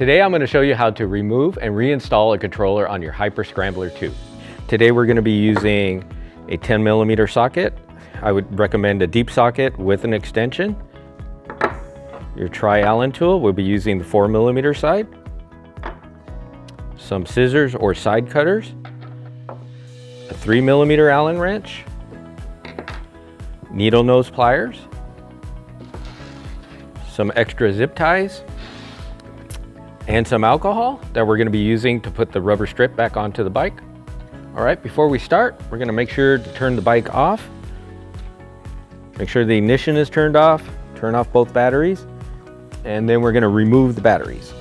Today I'm going to show you how to remove and reinstall a controller on your HyperScrambler 2. Today we're going to be using a 10mm socket. I would recommend a deep socket with an extension. Your tri-Allen tool, we'll be using the 4mm side. Some scissors or side cutters. A 3mm Allen wrench. Needle nose pliers. Some extra zip ties. And some alcohol that we're going to be using to put the rubber strip back onto the bike. All right, before we start, we're going to make sure to turn the bike off. Make sure the ignition is turned off, turn off both batteries, and then we're going to remove the batteries.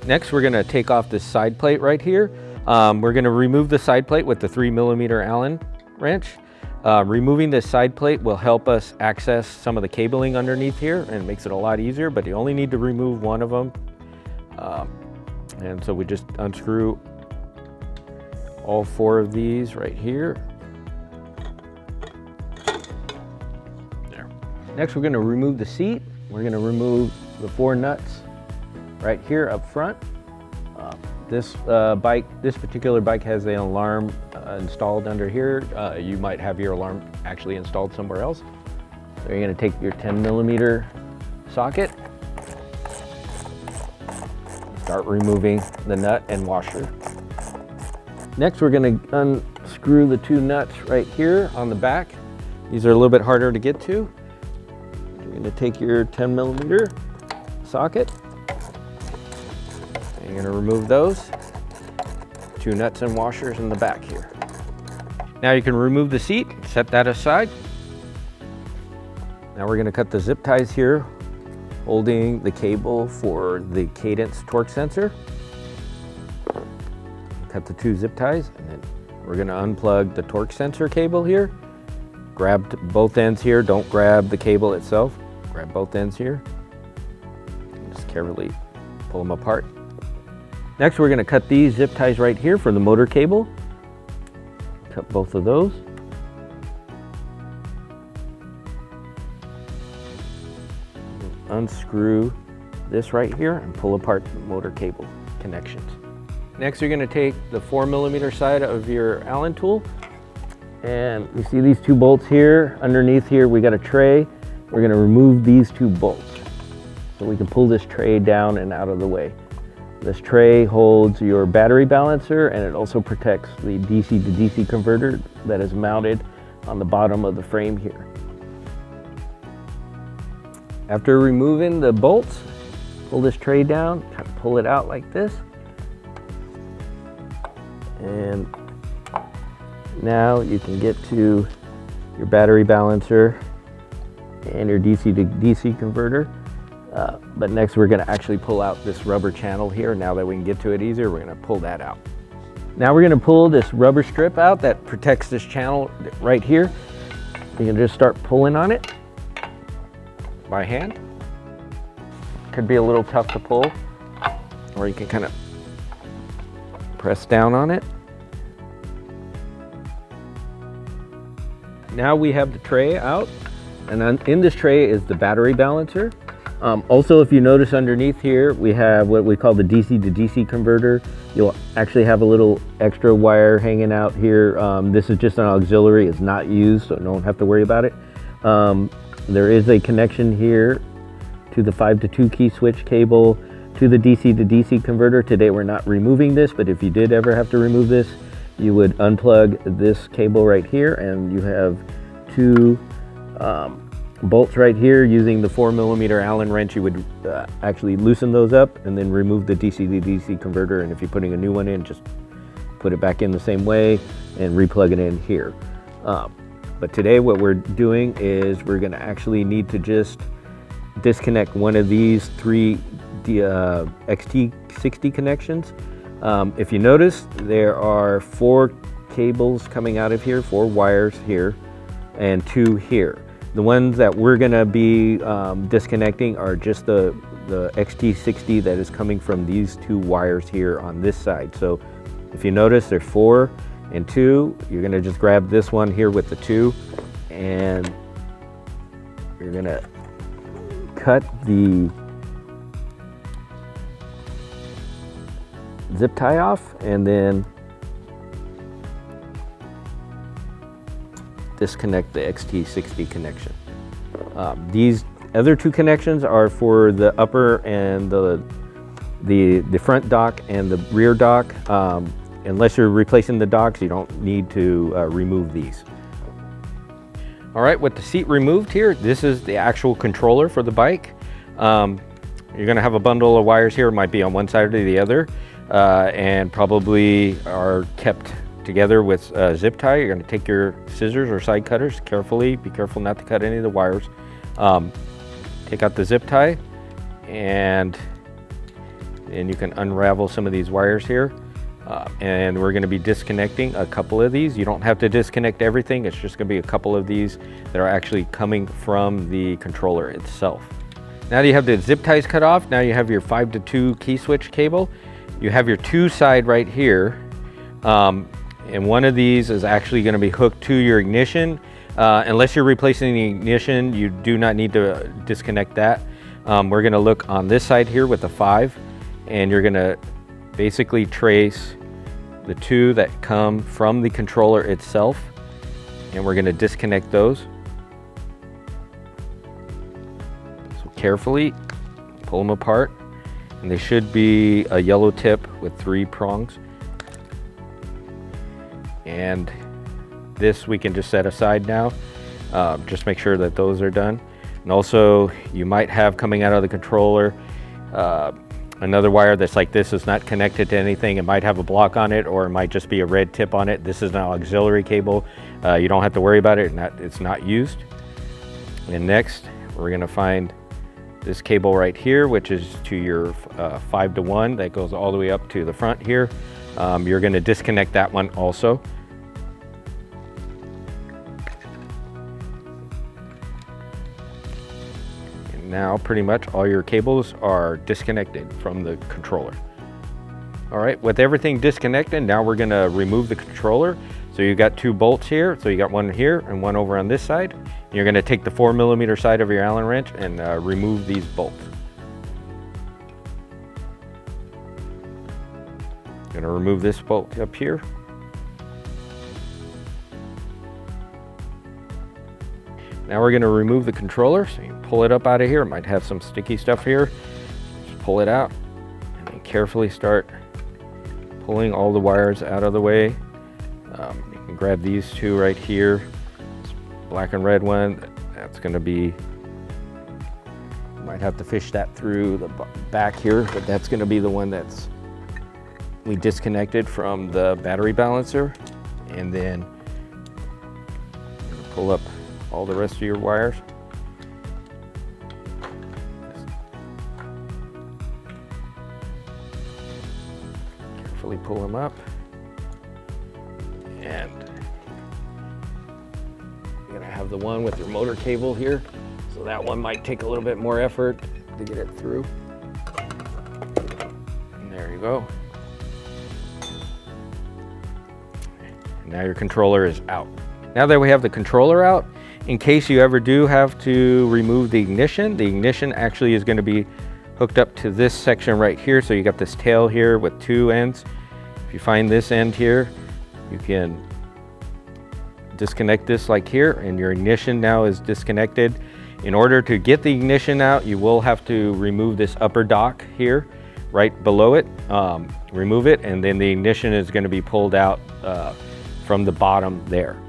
Next, we're going to take off this side plate right here. We're going to remove the side plate with the 3mm Allen wrench. Removing this side plate will help us access some of the cabling underneath here, and it makes it a lot easier, but you only need to remove one of them. And so we just unscrew all 4 of these right here. There. Next, we're going to remove the seat. We're going to remove the 4 nuts right here up front. This particular bike has an alarm installed under here. You might have your alarm actually installed somewhere else. So you're going to take your 10mm socket, start removing the nut and washer. Next, we're going to unscrew the 2 nuts right here on the back. These are a little bit harder to get to. You're going to take your 10mm socket. You're going to remove those 2 nuts and washers in the back here. Now you can remove the seat, set that aside. Now we're going to cut the zip ties here, holding the cable for the cadence torque sensor. Cut the 2 zip ties, and then we're going to unplug the torque sensor cable here. Grab both ends here, don't grab the cable itself. Grab both ends here. And just carefully pull them apart. Next, we're going to cut these zip ties right here for the motor cable. Cut both of those. Unscrew this right here and pull apart the motor cable connections. Next, you're going to take the 4mm side of your Allen tool, and you see these 2 bolts here. Underneath here, we got a tray. We're going to remove these 2 bolts so we can pull this tray down and out of the way. This tray holds your battery balancer, and it also protects the DC to DC converter that is mounted on the bottom of the frame here. After removing the bolts, pull this tray down, kind of pull it out like this. And now you can get to your battery balancer and your DC to DC converter. But next we're going to actually pull out this rubber channel here. Now that we can get to it easier, we're going to pull that out. Now we're going to pull this rubber strip out that protects this channel right here. You can just start pulling on it by hand. Could be a little tough to pull, or you can kind of press down on it. Now we have the tray out, and in this tray is the battery balancer. Also, if you notice underneath here, we have what we call the DC to DC converter. You'll actually have a little extra wire hanging out here. This is just an auxiliary, it's not used, so don't have to worry about it. There is a connection here to the 5 to 2 key switch cable to the DC to DC converter. Today we're not removing this, but if you did ever have to remove this, you would unplug this cable right here, and you have 2 bolts right here. Using the 4mm Allen wrench, you would actually loosen those up and then remove the DC to DC converter, and if you're putting a new one in, just put it back in the same way and replug it in here. But today what we're doing is we're going to actually need to just disconnect one of these 3 XT60 connections. If you notice, there are 4 cables coming out of here, 4 wires here, and 2 here. The ones that we're going to be disconnecting are just the XT60 that is coming from these 2 wires here on this side. So if you notice, there's 4 and 2. You're going to just grab this one here with the 2 and you're gonna cut the zip tie off and then disconnect the XT60 connection. These other two connections are for the upper and the front dock and the rear dock. Unless you're replacing the docks, you don't need to remove these. All right, with the seat removed here, this is the actual controller for the bike. You're gonna have a bundle of wires here. It might be on one side or the other, and probably are kept together with zip tie. You're gonna take your scissors or side cutters carefully. Be careful not to cut any of the wires. Take out the zip tie, and you can unravel some of these wires here. And we're gonna be disconnecting a couple of these. You don't have to disconnect everything. It's just gonna be a couple of these that are actually coming from the controller itself. Now that you have the zip ties cut off, now you have your 5 to 2 key switch cable. You have your 2 side right here. And one of these is actually gonna be hooked to your ignition. Unless you're replacing the ignition, you do not need to disconnect that. We're gonna look on this side here with the 5, and you're gonna basically trace the 2 that come from the controller itself, and we're gonna disconnect those. So carefully pull them apart, and they should be a yellow tip with 3 prongs. And this we can just set aside now. Just make sure that those are done. And also, you might have coming out of the controller another wire that's like this, is not connected to anything. It might have a block on it, or it might just be a red tip on it. This is an auxiliary cable. You don't have to worry about it. It's not used. And next, we're gonna find this cable right here, which is to your 5 to 1 that goes all the way up to the front here. You're gonna disconnect that one also. Now pretty much all your cables are disconnected from the controller. All right, with everything disconnected, now we're gonna remove the controller. So you got 2 bolts here. So you got one here and one over on this side. You're gonna take the 4mm side of your Allen wrench and remove these bolts. Gonna remove this bolt up here. Now we're gonna remove the controller. So you pull it up out of here. It might have some sticky stuff here. Just pull it out and then carefully start pulling all the wires out of the way. You can grab these 2 right here. This black and red one, that's gonna be, you might have to fish that through the back here, but that's gonna be the one that's we disconnected from the battery balancer. And then pull up all the rest of your wires. Carefully pull them up. And you're gonna have the one with your motor cable here. So that one might take a little bit more effort to get it through. And there you go. And now your controller is out. Now that we have the controller out, in case you ever do have to remove the ignition actually is going to be hooked up to this section right here. So you got this tail here with 2 ends. If you find this end here, you can disconnect this like here, and your ignition now is disconnected. In order to get the ignition out, you will have to remove this upper dock here, right below it. Remove it, and then the ignition is going to be pulled out from the bottom there.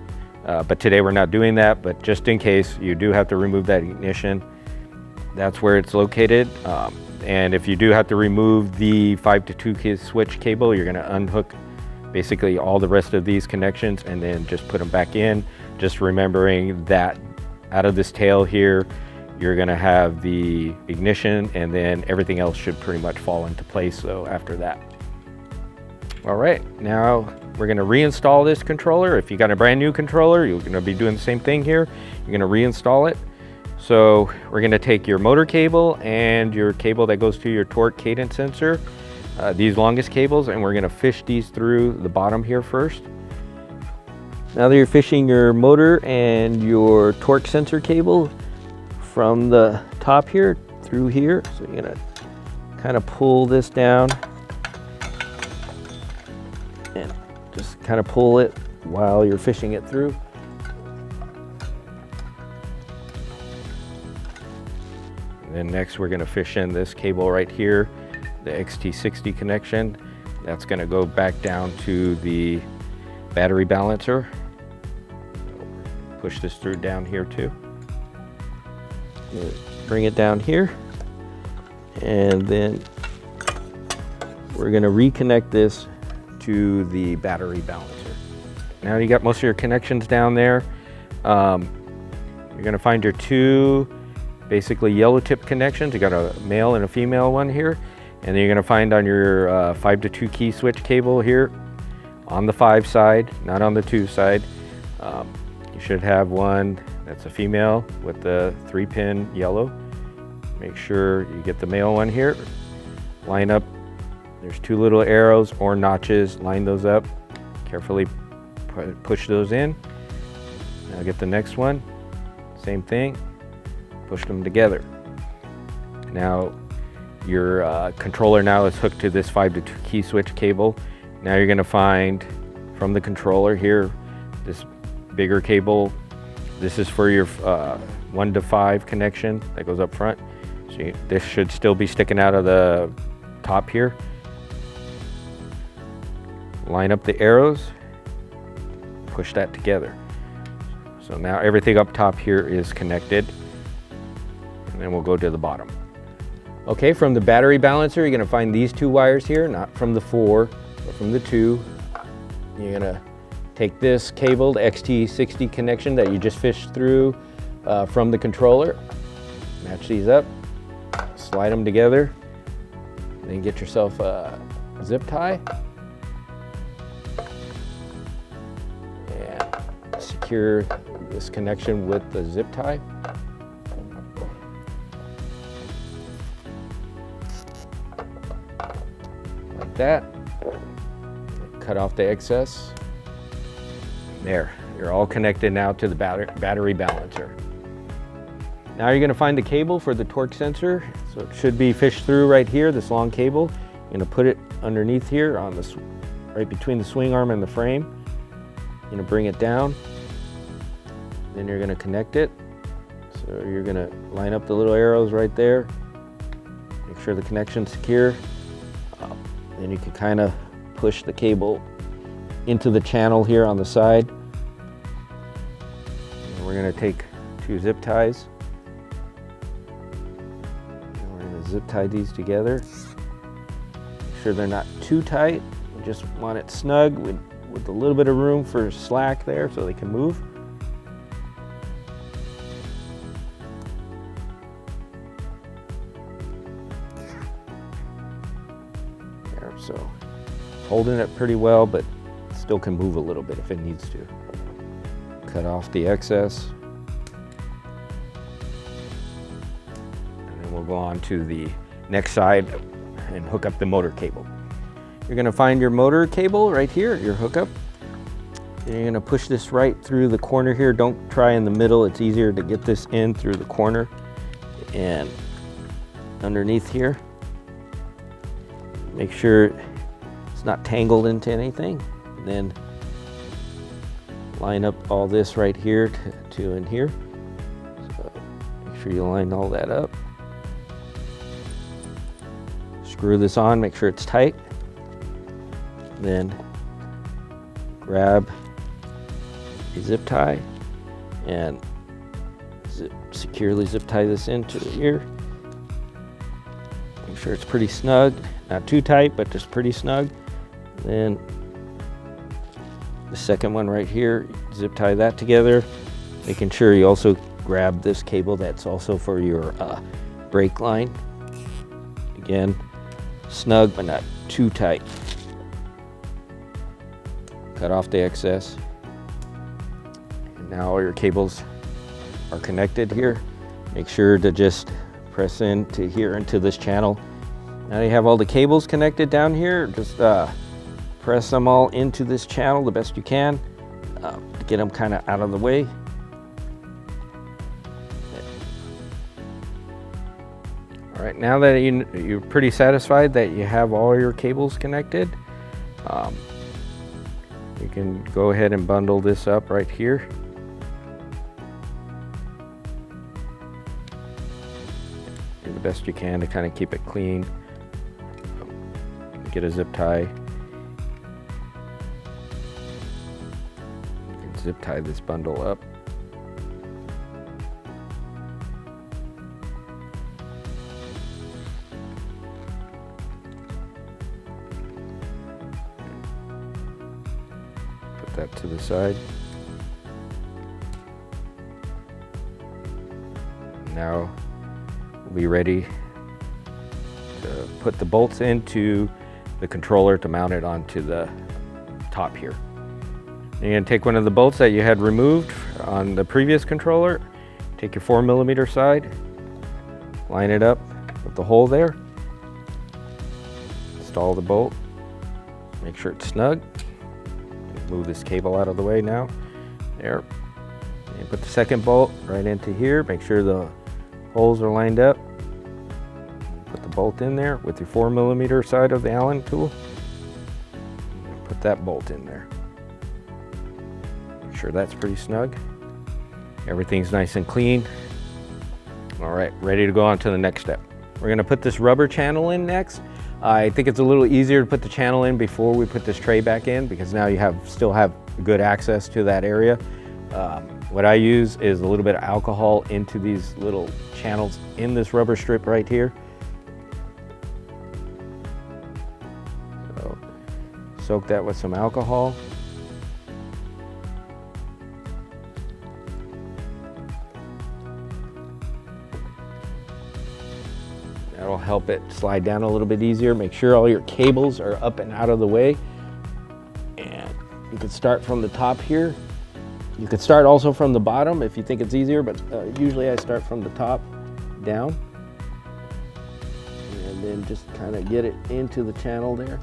But today we're not doing that, but just in case you do have to remove that ignition, that's where it's located. And if you do have to remove the 5 to 2 key switch cable, you're gonna unhook basically all the rest of these connections and then just put them back in. Just remembering that out of this tail here, you're gonna have the ignition, and then everything else should pretty much fall into place though after that. All right, now we're gonna reinstall this controller. If you got a brand new controller, you're gonna be doing the same thing here. You're gonna reinstall it. So we're gonna take your motor cable and your cable that goes to your torque cadence sensor, these longest cables, and we're gonna fish these through the bottom here first. Now that you're fishing your motor and your torque sensor cable from the top here through here, so you're gonna kind of pull this down and just kind of pull it while you're fishing it through. And then next we're gonna fish in this cable right here, the XT60 connection. That's gonna go back down to the battery balancer. Push this through down here too. Bring it down here, and then we're going to reconnect this to the battery balancer. Now you got most of your connections down there. You're going to find your two basically yellow tip connections. You got a male and a female one here, and then you're going to find on your 5-to-2 key switch cable here on the 5 side, not on the 2 side. You should have one that's a female with the 3-pin yellow. Make sure you get the male one here. Line up, there's 2 little arrows or notches, line those up. Carefully push those in. Now get the next one, same thing, push them together. Now your controller now is hooked to this 5-to-2 key switch cable. Now you're gonna find from the controller here, this bigger cable. This is for your 1-to-5 connection that goes up front. So this should still be sticking out of the top here. Line up the arrows, push that together. So now everything up top here is connected. And then we'll go to the bottom. Okay, from the battery balancer, you're gonna find these 2 wires here, not from the 4, but from the 2. You're gonna take this cable, the XT60 connection that you just fished through from the controller, match these up, slide them together, then get yourself a zip tie, and secure this connection with the zip tie. Like that. Cut off the excess. There, you're all connected now to the battery balancer. Now you're going to find the cable for the torque sensor. So it should be fished through right here, this long cable. You're going to put it underneath here on the right between the swing arm and the frame. You're going to bring it down. Then you're going to connect it. So you're going to line up the little arrows right there. Make sure the connection's secure. Then you can kind of push the cable into the channel here on the side. And we're going to take 2 zip ties. And we're going to zip tie these together. Make sure they're not too tight. We just want it snug with a little bit of room for slack there so they can move. There, so holding it pretty well, but still can move a little bit if it needs to. Cut off the excess. And then we'll go on to the next side and hook up the motor cable. You're gonna find your motor cable right here, your hookup. And you're gonna push this right through the corner here. Don't try in the middle, it's easier to get this in through the corner and underneath here. Make sure it's not tangled into anything. Then line up all this right here to in here. So make sure you line all that up. Screw this on, make sure it's tight. Then grab a zip tie and securely zip tie this into here. Make sure it's pretty snug, not too tight, but just pretty snug. Then the second one right here, zip tie that together, making sure you also grab this cable that's also for your brake line. Again, snug but not too tight. Cut off the excess. And now all your cables are connected here. Make sure to just press into here into this channel. Now you have all the cables connected down here. Just press them all into this channel the best you can. to get them kind of out of the way. All right, now that you're pretty satisfied that you have all your cables connected, you can go ahead and bundle this up right here. Do the best you can to kind of keep it clean. Get a zip tie. You can zip tie this bundle up. Put that to the side. Now we'll be ready to put the bolts into the controller to mount it onto the top here. You're going to take one of the bolts that you had removed on the previous controller, take your 4mm side, line it up with the hole there, install the bolt, make sure it's snug, move this cable out of the way now, there, and put the second bolt right into here, make sure the holes are lined up. Put the bolt in there with your 4mm side of the Allen tool. Put that bolt in there. Make sure that's pretty snug. Everything's nice and clean. All right, ready to go on to the next step. We're gonna put this rubber channel in next. I think it's a little easier to put the channel in before we put this tray back in, because now you still have good access to that area. What I use is a little bit of alcohol into these little channels in this rubber strip right here. So soak that with some alcohol. That'll help it slide down a little bit easier. Make sure all your cables are up and out of the way. And you can start from the top here. You could start also from the bottom if you think it's easier, but usually I start from the top down. And then just kind of get it into the channel there.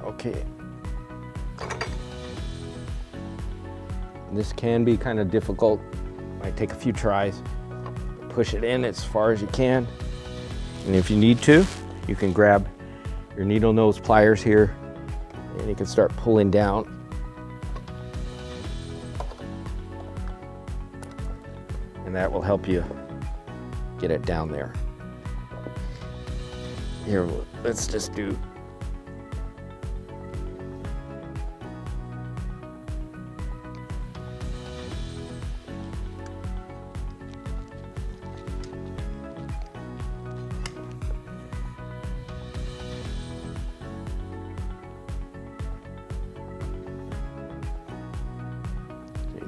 Okay. This can be kind of difficult. Might take a few tries. Push it in as far as you can. And if you need to, you can grab your needle nose pliers here and you can start pulling down. And that will help you get it down there. Here, let's just do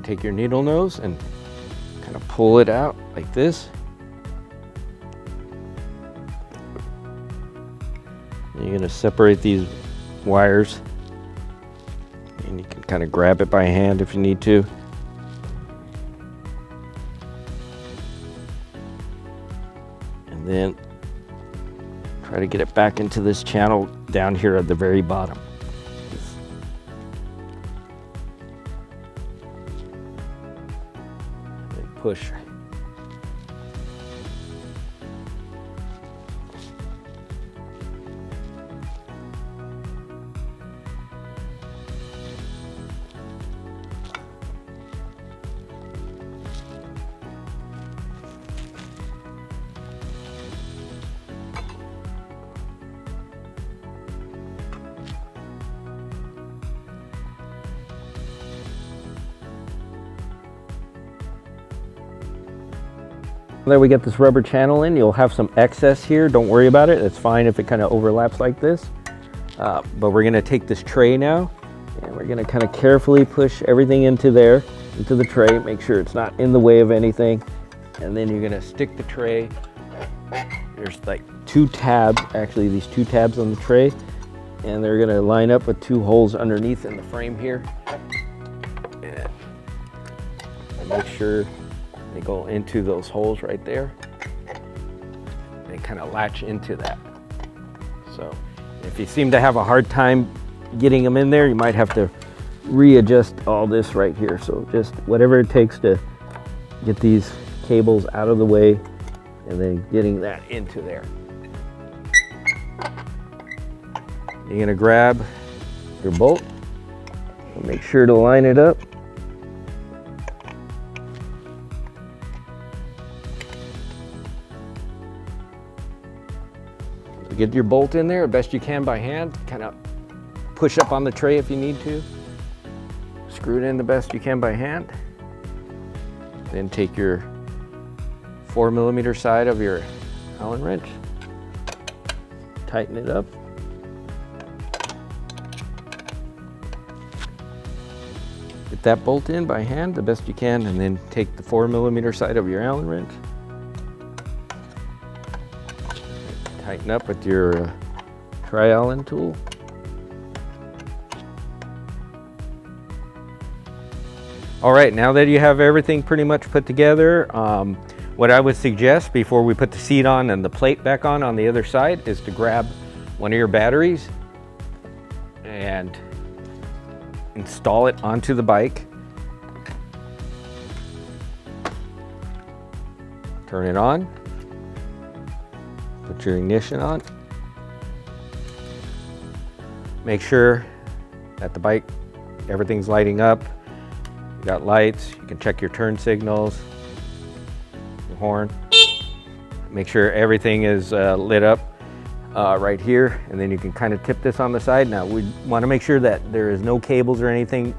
take your needle nose and kind of pull it out like this. And you're going to separate these wires, and you can kind of grab it by hand if you need to. And then try to get it back into this channel down here at the very bottom. Push. There we get this rubber channel in. You'll have some excess here. Don't worry about it. It's fine if it kind of overlaps like this. But we're going to take this tray now, and we're going to kind of carefully push everything into there, into the tray. Make sure it's not in the way of anything. And then you're going to stick the tray. There's like two tabs, actually these two tabs on the tray. and they're gonna line up with 2 holes underneath in the frame here. And make sure they go into those holes right there. They kind of latch into that. So if you seem to have a hard time getting them in there, you might have to readjust all this right here. So just whatever it takes to get these cables out of the way and then getting that into there. You're gonna grab your bolt and make sure to line it up. So get your bolt in there the best you can by hand. Kind of push up on the tray if you need to. Screw it in the best you can by hand. Then take your 4mm side of your Allen wrench, tighten it up. Get that bolt in by hand the best you can, and then take the 4mm side of your Allen wrench. Tighten up with your tri-Allen tool. All right, now that you have everything pretty much put together, what I would suggest before we put the seat on and the plate back on the other side is to grab one of your batteries and install it onto the bike. Turn it on. Put your ignition on. Make sure that the bike, everything's lighting up. You got lights, you can check your turn signals, your horn. Make sure everything is lit up right here, and then you can kind of tip this on the side. Now we want to make sure that there is no cables or anything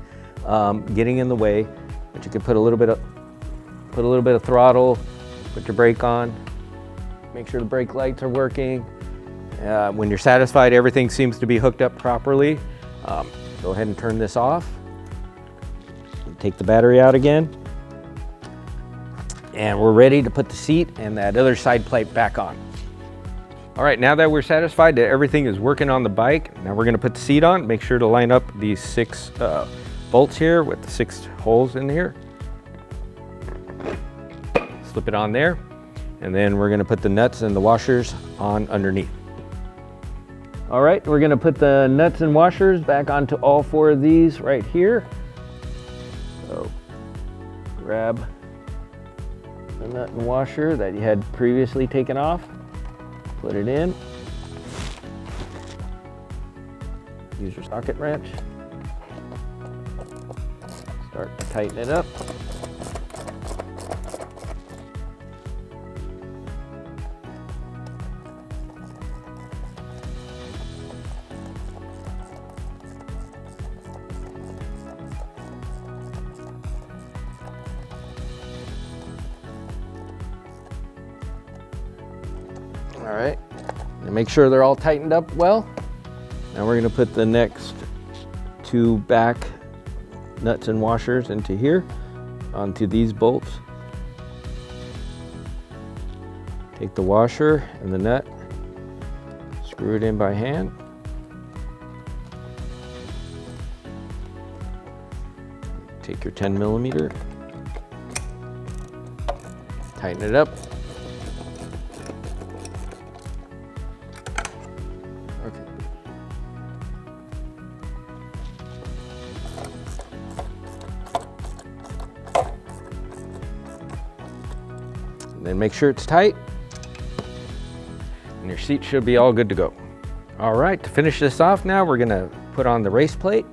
getting in the way, but you can put a little bit of throttle, put your brake on, make sure the brake lights are working. When you're satisfied everything seems to be hooked up properly, go ahead and turn this off. Take the battery out again, and we're ready to put the seat and that other side plate back on. All right, now that we're satisfied that everything is working on the bike, now we're gonna put the seat on. Make sure to line up these 6 bolts here with the 6 holes in here. Slip it on there, and then we're gonna put the nuts and the washers on underneath. All right, we're gonna put the nuts and washers back onto all 4 of these right here. So grab the nut and washer that you had previously taken off, put it in, use your socket wrench, start to tighten it up. All right, and make sure they're all tightened up well. Now we're gonna put the next 2 back nuts and washers into here, onto these bolts. Take the washer and the nut, screw it in by hand. Take your 10mm, tighten it up. Then make sure it's tight, and your seat should be all good to go. All right, to finish this off now, we're gonna put on the race plate.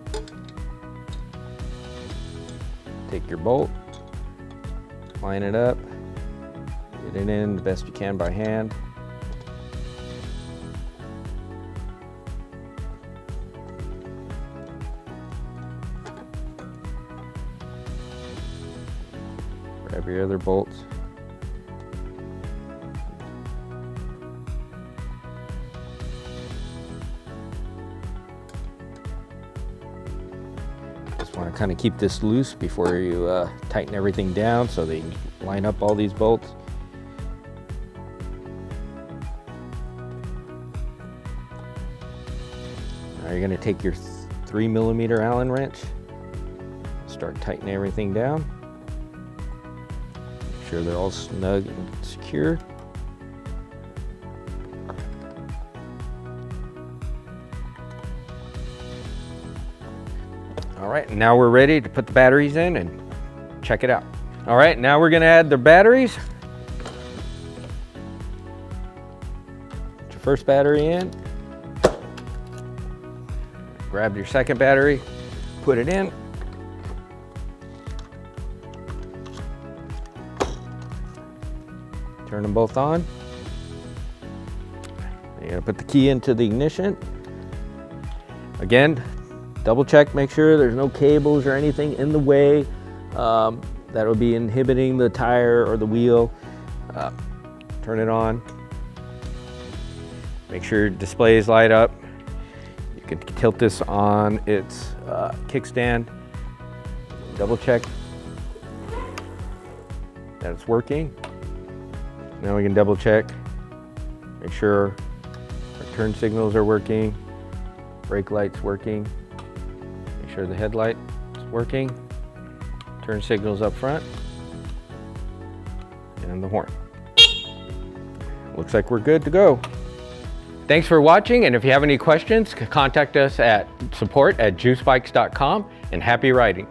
Take your bolt, line it up, get it in the best you can by hand. Grab your other bolts. Want to kind of keep this loose before you tighten everything down so they line up all these bolts. All Now you're gonna take your 3mm Allen wrench, start tightening everything down. Make sure they're all snug and secure. All right, now we're ready to put the batteries in and check it out. All right, now we're gonna add the batteries. Put your first battery in. Grab your second battery, put it in. Turn them both on. You're gonna put the key into the ignition. Again, double check, make sure there's no cables or anything in the way that will be inhibiting the tire or the wheel. Turn it on. Make sure your displays light up. You can tilt this on its kickstand. Double check that it's working. Now we can double check, make sure our turn signals are working, brake light's working, make sure the headlight is working, turn signals up front, and the horn. Looks like we're good to go. Thanks for watching, and if you have any questions, contact us at support@juicebikes.com, and happy riding.